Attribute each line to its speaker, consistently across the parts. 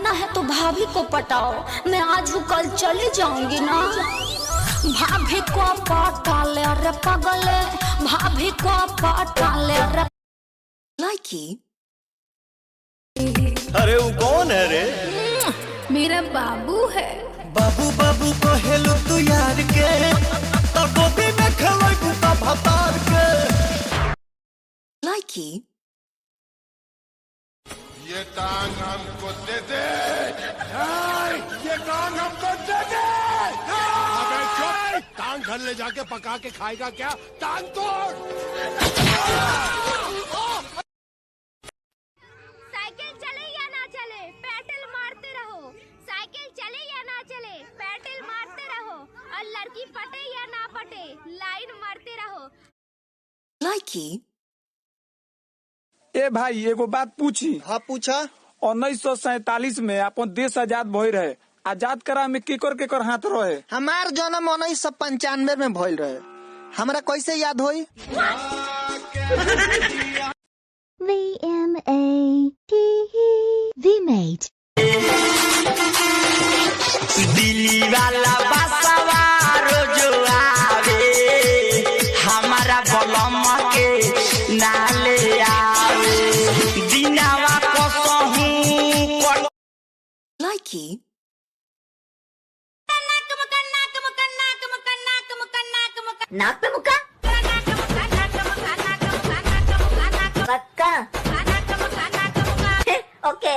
Speaker 1: पटाना है तो भाभी को पटाओ, मैं आज हूँ कल चली जाऊंगी ना। भाभी को पटा ले रे पगले, भाभी को पटा ले रे
Speaker 2: लाइकी।
Speaker 3: अरे वो कौन है रे?
Speaker 1: मेरा बाबू है।
Speaker 3: बाबू बाबू को हेलो तू यार के, तो गोदी में खलोई बुता भतार के।
Speaker 2: लाइकी।
Speaker 4: ये टांग हमको दे दे, ये टांग हमको दे दे। अबे चुप, टांग घर ले जाके पका के खाएगा क्या? टांग तोड़।
Speaker 5: साइकिल चले या ना चले, पेडल मारते रहो। साइकिल चले या ना चले, पेडल मारते रहो। और लड़की पटे या ना पटे, लाइन मारते रहो।
Speaker 2: लाइकी।
Speaker 6: ए भाई एगो बात पूछी।
Speaker 3: हाँ पूछा।
Speaker 6: 1947 में अपन देश आजाद भइल रहे, आजाद करा में केकर हाथ रहे?
Speaker 7: हमार जन्म 1995 में भइल रहे, हमरा कैसे याद होई?
Speaker 2: VMATE
Speaker 8: दिल्ली वाला बसवा रोज आवे, हमारा बलम के नाले आवे, दिनावा कसहू
Speaker 2: लाइकी।
Speaker 5: नाक पे मुक्का, पक्का, ओके।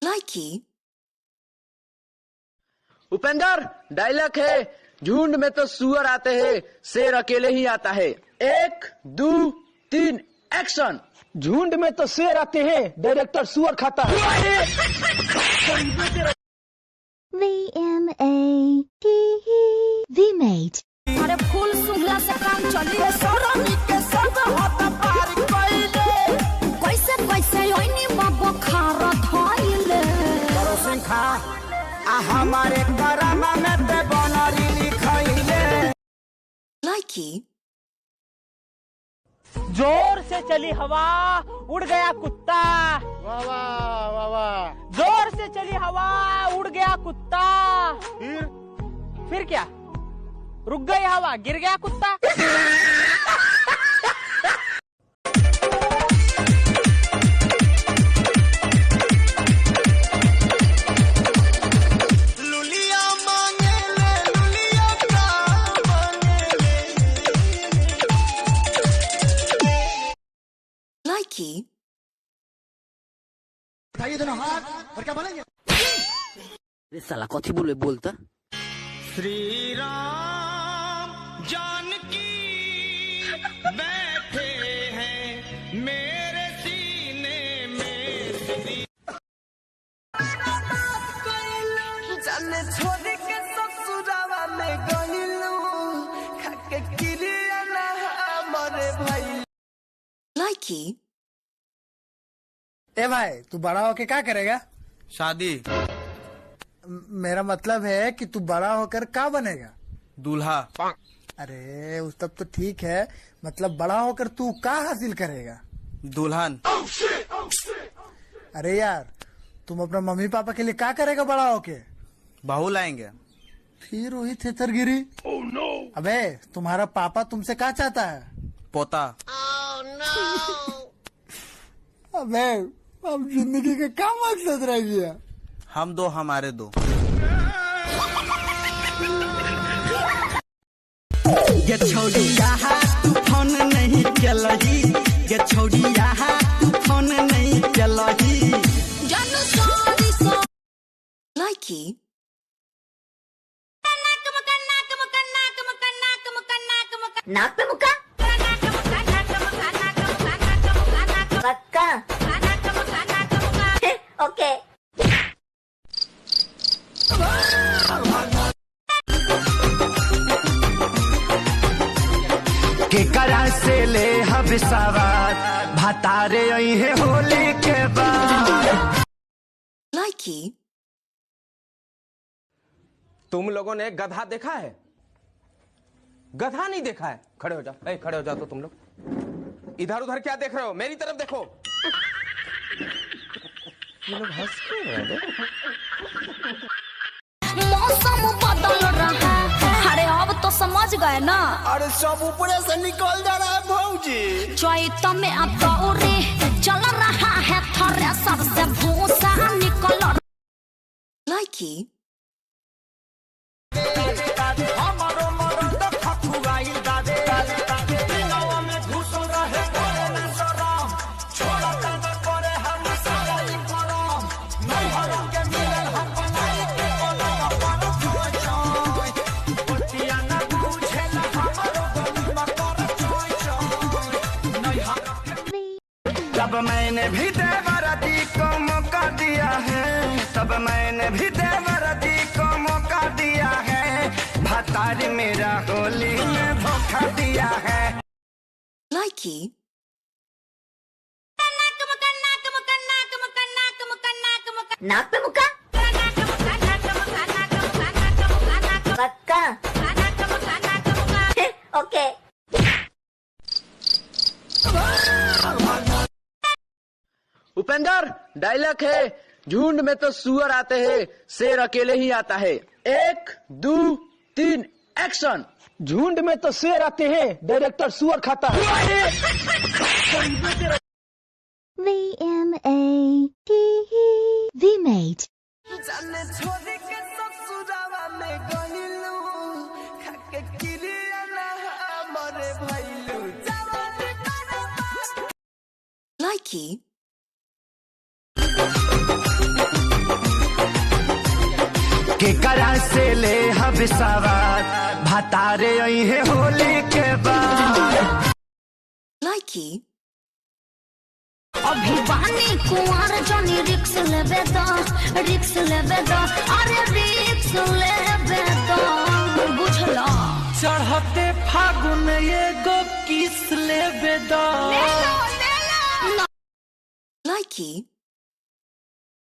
Speaker 2: लाइकी।
Speaker 9: उपेंद्र डायलॉग है, झुंड में तो सुअर आते हैं, शेर अकेले ही आता है। 1 2 3 एक्शन।
Speaker 6: झुंड में तो शेर आते हैं, डायरेक्टर सुअर खाता है।
Speaker 2: VMATE
Speaker 1: अरे फूल सुंघला से काम चली रे सरनी के सब हाथ पार कइले, कैसे कैसे ओइनी बाबा खार धइले।
Speaker 8: करो सिंखा आ हमारे करामा में ते बनरी लिखइले।
Speaker 2: लाइकी।
Speaker 8: जोर से चली हवा, उड़ गया कुत्ता।
Speaker 4: वाह वाह वाह वाह।
Speaker 8: जोर से चली हवा, उड़ गया कुत्ता। फिर क्या? रुक गई हवा, गिर गया कुत्ता।
Speaker 3: लुलिया मांगे ले, लुलिया का मांगे ले।
Speaker 2: लाइकी।
Speaker 7: उठाइए दोनों हाथ और क्या बोलेंगे?
Speaker 9: साला कथी बोले बोलता?
Speaker 8: श्री राम जानकी बैठे हैं मेरे सीने में।
Speaker 3: जाने छोड़ के ससुरावा में गइलू, खाके किरिया ना हमरे भाई।
Speaker 2: लाइकी।
Speaker 7: ए भाई तू बड़ा होके क्या करेगा?
Speaker 9: शादी।
Speaker 7: मेरा मतलब है कि तू बड़ा होकर क्या बनेगा?
Speaker 9: दूल्हा।
Speaker 7: अरे उस तब तो ठीक है, मतलब बड़ा होकर तू क्या हासिल करेगा?
Speaker 9: दुल्हन।
Speaker 7: अरे यार तुम अपना मम्मी पापा के लिए क्या करेगा बड़ा होके?
Speaker 9: बहू लाएंगे।
Speaker 7: फिर वही थेथरगिरी। अबे तुम्हारा पापा तुमसे क्या चाहता है?
Speaker 9: पोता।
Speaker 7: अबे अब जिंदगी का क्या मकसद रह गया?
Speaker 9: हम दो हमारे दो।
Speaker 8: ये छोड़ी यहाँ तूफान नहीं चलही, ये छोड़ी यहाँ तूफान नहीं चलही।
Speaker 1: जानू सारी सो
Speaker 2: लाइकी।
Speaker 5: नाक पे मुक्का, पक्का, ओके।
Speaker 8: के करा से ले हब सवार भतारे आई है होली के बाद।
Speaker 2: Likey.
Speaker 10: तुम लोगों ने गधा देखा है? गधा नहीं देखा है? खड़े हो जाओ, खड़े हो जाओ तो तुम लोग इधर उधर क्या देख रहे हो? मेरी तरफ देखो। ये लोग हंस क्यों रहे हैं?
Speaker 1: मौसम बदल रहा है, अरे अब तो समझ गए ना।
Speaker 3: अरे सब ऊपर से निकल जा रहा है भौजी।
Speaker 1: चैत में अब दौरे चल रहा है थ्रेसर से भूसा निकल।
Speaker 2: Likey.
Speaker 8: तब मैंने भी देवरती को मौका दिया है, तब मैंने भी देवरती को मौका दिया है, भतारी मेरा होली में धोखा दिया है।
Speaker 2: Likey.
Speaker 1: नाक पे मुक्का पक्का ओके।
Speaker 9: उपेंद्र, डायलॉग है, झुंड में तो सुअर आते हैं, शेर अकेले ही आता है। 1 2 3 एक्शन।
Speaker 10: झुंड में तो शेर आते हैं, डायरेक्टर सुअर खाता है।
Speaker 5: VMATE
Speaker 2: Likey.
Speaker 8: के करा से ले हब सवार, भतारे आई है होली के बाद।
Speaker 2: Likey.
Speaker 1: अभिवानी कुंवर जनी रिक्स लेबे दो, रिक्स लेबे दो, अरे रिक्स लेबे दो, बुझला।
Speaker 8: चढ़ते फागुन एगो किस लेबे दो।
Speaker 2: Likey.